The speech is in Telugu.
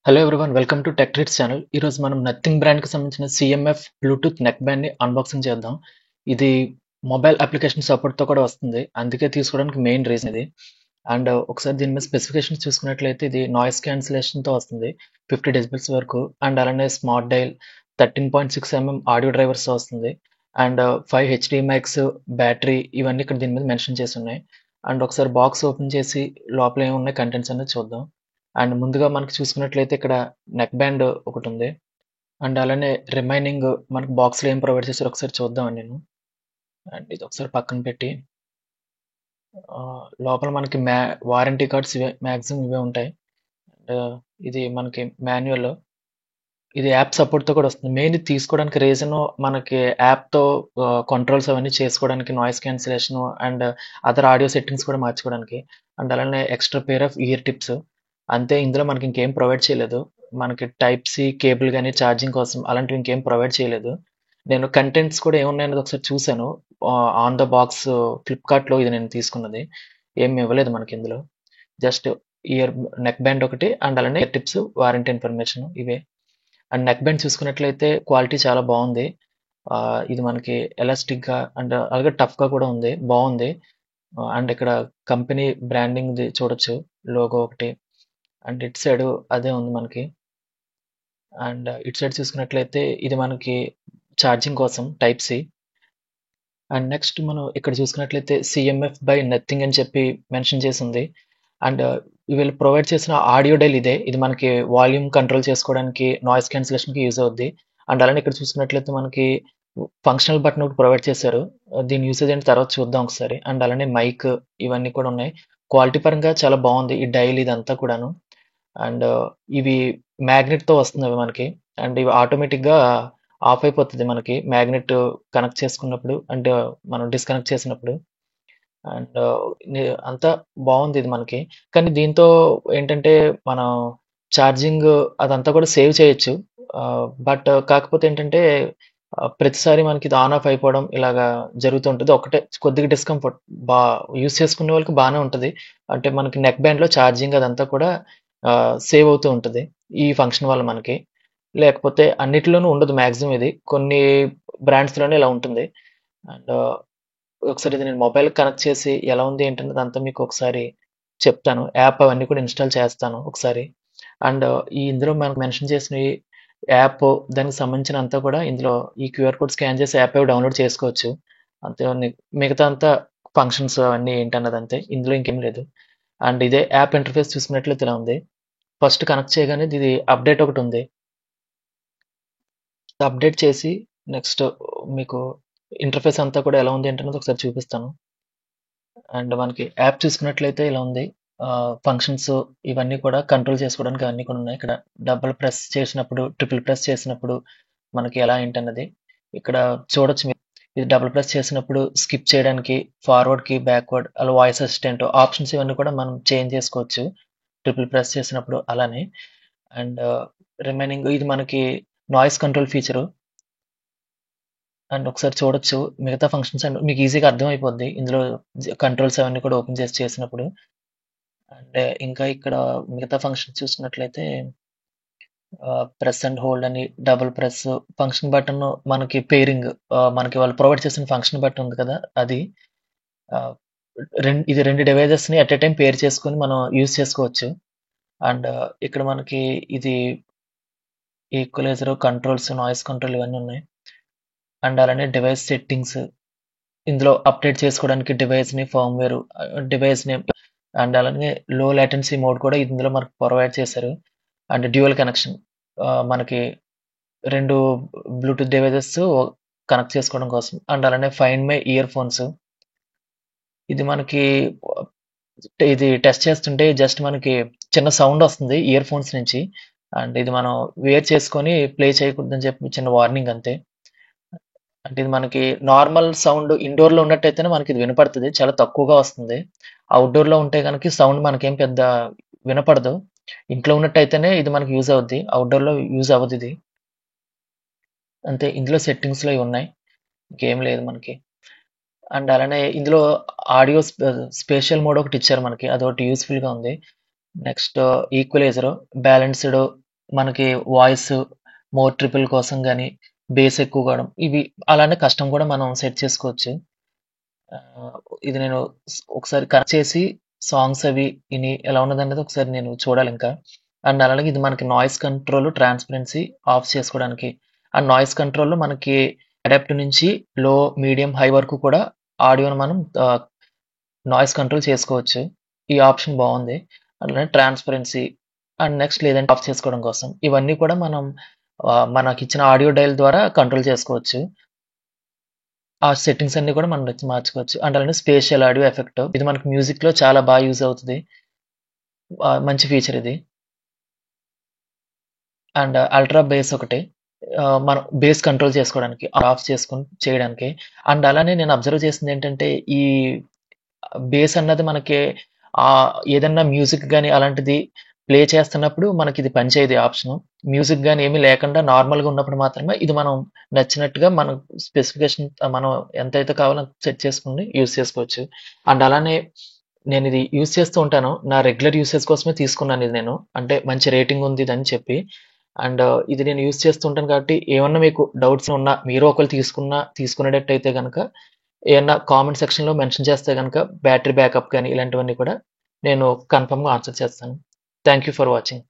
Hello everyone welcome to tech treats channel. ఈరోజు మనం నథింగ్ బ్రాండ్కి సంబంధించిన సిఎంఎఫ్ బ్లూటూత్ నెక్ బ్యాండ్ని అన్బాక్సింగ్ చేద్దాం. ఇది మొబైల్ అప్లికేషన్ సపోర్ట్తో కూడా వస్తుంది, అందుకే తీసుకోవడానికి మెయిన్ రీజన్ ఇది. అండ్ ఒకసారి దీని మీద స్పెసిఫికేషన్స్ చూసుకున్నట్లయితే ఇది నాయిస్ క్యాన్సిలేషన్తో వస్తుంది 50 డెసిబెల్స్ వరకు. అండ్ అలానే స్మార్ట్ డైల్ 13.6 mm ఆడియో డ్రైవర్స్తో వస్తుంది. అండ్ 5 HDMI బ్యాటరీ ఇవన్నీ ఇక్కడ దీని మీద మెన్షన్ చేసి ఉన్నాయి. అండ్ ఒకసారి బాక్స్ ఓపెన్ చేసి లోపల ఏమున్నాయి కంటెంట్స్ అనేది చూద్దాం. అండ్ ముందుగా మనకి చూసుకున్నట్లయితే ఇక్కడ నెక్ బ్యాండ్ ఒకటి ఉంది. అండ్ అలానే రిమైనింగ్ మనకి బాక్స్లో ఏం ప్రొవైడ్ చేశారో ఒకసారి చూద్దామండి నేను. అండ్ ఇది ఒకసారి పక్కన పెట్టి లోపల మనకి వారంటీ కార్డ్స్ ఇవే మ్యాక్సిమం ఇవే ఉంటాయి. అండ్ ఇది మనకి మాన్యువల్, ఇది యాప్ సపోర్ట్తో కూడా వస్తుంది. మెయిన్ ఇది తీసుకోవడానికి రీజన్ మనకి యాప్తో కంట్రోల్స్ అవన్నీ చేసుకోవడానికి, noise cancellation and other audio settings కూడా మార్చుకోవడానికి. అండ్ అలానే extra pair of year tips. అంతే, ఇందులో మనకి ఇంకేం ప్రొవైడ్ చేయలేదు. మనకి టైప్ సి కేబుల్ కానీ ఛార్జింగ్ కోసం అలాంటివి ఇంకేం ప్రొవైడ్ చేయలేదు. నేను కంటెంట్స్ కూడా ఏమున్నాయనేది ఒకసారి చూశాను ఆన్ ద బాక్స్. ఫ్లిప్కార్ట్లో ఇది నేను తీసుకున్నది. ఏమి ఇవ్వలేదు మనకి ఇందులో. జస్ట్ ఇయర్ నెక్ బ్యాండ్ ఒకటి అండ్ అలానే ఇయర్ టిప్స్, వారంటీ ఇన్ఫర్మేషన్ ఇవే. అండ్ నెక్ బ్యాండ్ చూసుకున్నట్లయితే క్వాలిటీ చాలా బాగుంది. ఇది మనకి ఎలాస్టిక్గా అండ్ అలాగే టఫ్గా కూడా ఉంది, బాగుంది. అండ్ ఇక్కడ కంపెనీ బ్రాండింగ్ చూడొచ్చు, లోగో ఒకటి. అండ్ ఇటు సైడ్ అదే ఉంది మనకి. అండ్ ఇటు సైడ్ చూసుకున్నట్లయితే ఇది మనకి ఛార్జింగ్ కోసం టైప్ సి. అండ్ నెక్స్ట్ మనం ఇక్కడ చూసుకున్నట్లయితే సిఎంఎఫ్ బై నథింగ్ అని చెప్పి మెన్షన్ చేసి ఉంది. అండ్ వీళ్ళు ప్రొవైడ్ చేసిన ఆడియో డైల్ ఇదే. ఇది మనకి వాల్యూమ్ కంట్రోల్ చేసుకోవడానికి, నాయిస్ క్యాన్సిలేషన్కి యూజ్ అవుద్ది. అండ్ అలానే ఇక్కడ చూసుకున్నట్లయితే మనకి ఫంక్షనల్ బటన్ ఒకటి ప్రొవైడ్ చేశారు. దీని యూసేజ్ ఏంటి తర్వాత చూద్దాం ఒకసారి. అండ్ అలానే మైక్ ఇవన్నీ కూడా ఉన్నాయి. క్వాలిటీ పరంగా చాలా బాగుంది ఈ డైల్ ఇదంతా కూడాను. అండ్ ఇవి మ్యాగ్నెట్తో వస్తుంది మనకి. అండ్ ఇవి ఆటోమేటిక్గా ఆఫ్ అయిపోతుంది మనకి మ్యాగ్నెట్ కనెక్ట్ చేసుకున్నప్పుడు, అండ్ మనం డిస్కనెక్ట్ చేసినప్పుడు. అండ్ అంతా బాగుంది ఇది మనకి. కానీ దీంతో ఏంటంటే మనం ఛార్జింగ్ అదంతా కూడా సేవ్ చేయొచ్చు. బట్ కాకపోతే ఏంటంటే ప్రతిసారి మనకి ఇది ఆన్ ఆఫ్ అయిపోవడం ఇలాగా జరుగుతుంటుంది. ఒకటే కొద్దిగా డిస్కంఫర్ట్. బా యూజ్ చేసుకునే వాళ్ళకి బాగానే ఉంటుంది. అంటే మనకి నెక్ బ్యాండ్లో ఛార్జింగ్ అదంతా కూడా సేవ్ అవుతూ ఉంటుంది ఈ ఫంక్షన్ వల్ల మనకి. లేకపోతే అన్నిటిలోనూ ఉండదు మ్యాక్సిమం, ఇది కొన్ని బ్రాండ్స్లోనే ఇలా ఉంటుంది. అండ్ ఒకసారి ఇది నేను మొబైల్ కనెక్ట్ చేసి ఎలా ఉంది ఏంటన్నది అంతా మీకు ఒకసారి చెప్తాను. యాప్ అవన్నీ కూడా ఇన్స్టాల్ చేస్తాను ఒకసారి. అండ్ ఇందులో మనకు మెన్షన్ చేసిన యాప్, దానికి సంబంధించిన అంతా కూడా ఇందులో ఈ క్యూఆర్ కోడ్ స్కాన్ చేసి యాప్ డౌన్లోడ్ చేసుకోవచ్చు. అంతే, మిగతా అంతా ఫంక్షన్స్ అవన్నీ ఏంటన్నది అంతే, ఇందులో ఇంకేం లేదు. అండ్ ఇదే యాప్ ఇంటర్ఫేస్ చూసుకున్నట్లయితే ఇలా ఉంది. ఫస్ట్ కనెక్ట్ చేయగానే ఇది అప్డేట్ ఒకటి ఉంది. అప్డేట్ చేసి నెక్స్ట్ మీకు ఇంటర్ఫేస్ అంతా కూడా ఎలా ఉంది ఏంటన్నది ఒకసారి చూపిస్తాను. అండ్ మనకి యాప్ చూసుకున్నట్లయితే ఇలా ఉంది. ఫంక్షన్స్ ఇవన్నీ కూడా కంట్రోల్ చేసుకోవడానికి అన్నీ కూడా ఉన్నాయి. ఇక్కడ డబుల్ ప్రెస్ చేసినప్పుడు, ట్రిపుల్ ప్రెస్ చేసినప్పుడు మనకి ఎలా ఏంటన్నది ఇక్కడ చూడొచ్చు మీరు. ఇది డబుల్ ప్రెస్ చేసినప్పుడు స్కిప్ చేయడానికి, ఫార్వర్డ్కి, బ్యాక్వర్డ్, అలా వాయిస్ అసిస్టెంట్ ఆప్షన్స్ ఇవన్నీ కూడా మనం చేంజ్ చేసుకోవచ్చు ట్రిపుల్ ప్రెస్ చేసినప్పుడు అలానే. అండ్ రిమైనింగ్ ఇది మనకి నాయిస్ కంట్రోల్ ఫీచరు. అండ్ ఒకసారి చూడొచ్చు మిగతా ఫంక్షన్స్ అండ్ మీకు ఈజీగా అర్థమైపోద్ది ఇందులో కంట్రోల్స్ అవన్నీ కూడా ఓపెన్ చేసి చేసినప్పుడు. అండ్ ఇంకా ఇక్కడ మిగతా ఫంక్షన్స్ చూసుకున్నట్లయితే ప్రెస్ అండ్ హోల్డ్ అని, డబుల్ ప్రెస్, ఫంక్షన్ బటన్, మనకి పేరింగ్, మనకి వాళ్ళు ప్రొవైడ్ చేసిన ఫంక్షన్ బటన్ ఉంది కదా అది. ఇది రెండు డివైజెస్ని అట్ ఎ టైం పేర్ చేసుకొని మనం యూజ్ చేసుకోవచ్చు. అండ్ ఇక్కడ మనకి ఇది ఈక్వలైజర్, కంట్రోల్స్, నాయిస్ కంట్రోల్ ఇవన్నీ ఉన్నాయి. అండ్ అలానే డివైస్ సెట్టింగ్స్, ఇందులో అప్డేట్ చేసుకోవడానికి డివైస్ని, ఫర్మ్వేర్, డివైస్ నేమ్, అండ్ అలానే లో లాటెన్సీ మోడ్ కూడా ఇందులో మనకు ప్రొవైడ్ చేశారు. అండ్ డ్యూయల్ కనెక్షన్, మనకి రెండు బ్లూటూత్ డివైజెస్ కనెక్ట్ చేసుకోవడం కోసం. అండ్ అలానే ఫైండ్ మై ఇయర్ ఫోన్స్, ఇది మనకి ఇది టెస్ట్ చేస్తుంటే జస్ట్ మనకి చిన్న సౌండ్ వస్తుంది ఇయర్ ఫోన్స్ నుంచి. అండ్ ఇది మనం వేర్ చేసుకొని ప్లే చేయకూడదని చెప్పి చిన్న వార్నింగ్ అంతే. అంటే ఇది మనకి నార్మల్ సౌండ్ ఇండోర్‌లో ఉన్నట్టయితేనే మనకి ఇది వినపడుతది. చాలా తక్కువగా వస్తుంది. ఔట్‌డోర్‌లో ఉంటే గనక సౌండ్ మనకేం పెద్ద వినపడదు. ఇంట్లో ఉన్నట్టయితేనే ఇది మనకి యూజ్ అవుద్ది. ఔట్‌డోర్‌లో యూజ్ అవ్వదిది. అంతే, ఇందులో సెట్టింగ్స్‌లో ఇవున్నాయి. ఇంకేం లేదు మనకి. అండ్ అలానే ఇందులో ఆడియో స్పేషియల్ మోడ్ ఒకటి ఇచ్చారు మనకి. అదొకటి యూజ్‌ఫుల్‌గా ఉంది. నెక్స్ట్ ఈక్వలైజర్, బ్యాలెన్స్‌డ్ మనకి వాయిస్ మోర్ ట్రిపుల్ కోసం గాని, బేస్ ఎక్కువ కావడం ఇవి అలానే కస్టమ్ కూడా మనం సెట్ చేసుకోవచ్చు. ఆహ్, ఇది నేను ఒకసారి కనెక్ట్ చేసి సాంగ్స్ అవి ఇని ఎలా ఉన్నదనేది ఒకసారి నేను చూడాలింకా. అండ్ అలాగే ఇది మనకి నాయిస్ కంట్రోల్, ట్రాన్స్‌పరెన్సీ ఆఫ్ చేసుకోవడానికి. అండ్ నాయిస్ కంట్రోల్‌లో మనకి అడాప్ట్ నుంచి లో, మీడియం, హై వరకు కూడా ఆడియోని మనం నాయిస్ కంట్రోల్ చేసుకోవచ్చు. ఈ ఆప్షన్ బావుంది. అట్లనే ట్రాన్స్‌పరెన్సీ అండ్ నెక్స్ట్ లేదంటే ఆఫ్ చేసుకోవడం కోసం. ఇవన్నీ కూడా మనం మనకిచ్చిన ఆడియో డయల్ ద్వారా కంట్రోల్ చేసుకోవచ్చు. ఆ సెట్టింగ్స్ అన్నీ కూడా మనం మార్చుకోవచ్చు. అండ్ అలానే స్పేషియల్ ఆడియో ఎఫెక్ట్. ఇది మనకి మ్యూజిక్‌లో చాలా యూజ్ అవుతది. మంచి ఫీచర్ ఇది. అండ్ అల్ట్రా బేస్ ఒకటి. మనం బేస్ కంట్రోల్ చేసుకోవడానికి, ఆఫ్ చేసుకొని చేయడానికి. అండ్ అలానే నేను అబ్జర్వ్ చేసిందేంటంటే, ఈ బేస్ అన్నది మనకి ఏదన్నా మ్యూజిక్ గాని అలాంటిది ప్లే చేస్తున్నప్పుడు మనకిది పనిచేయదు ఈ ఆప్షను. మ్యూజిక్ గాని ఏమీ లేకుండా నార్మల్‌గా ఉన్నప్పుడు మాత్రమే ఇది మనం నచ్చినట్టుగా మనం స్పెసిఫికేషన్ మనం ఎంతైతే కావాలో అంత సెట్ చేసుకొని యూజ్ చేసుకోవచ్చు. అండ్ అలానే నేనిది యూజ్ చేస్తూ ఉంటాను. నా రెగ్యులర్ యూసేజ్ కోసమే తీసుకున్నానిది నేను. అంటే మంచి రేటింగ్ ఉంది ఇదని చెప్పి. అండ్ ఇది నేను యూజ్ చేస్తూ ఉంటాను కాబట్టి ఏమన్నా మీకు డౌట్స్ ఉన్నా మీరు ఒకవేళ తీసుకునేటట్టయితే గనక ఏమన్నా కామెంట్ సెక్షన్‌లో మెన్షన్ చేస్తే గనక బ్యాటరీ బ్యాకప్ గాని ఇలాంటివన్నీ కూడా నేను కన్ఫర్మ్‌గా ఆన్సర్ చేస్తాను. Thank you for watching.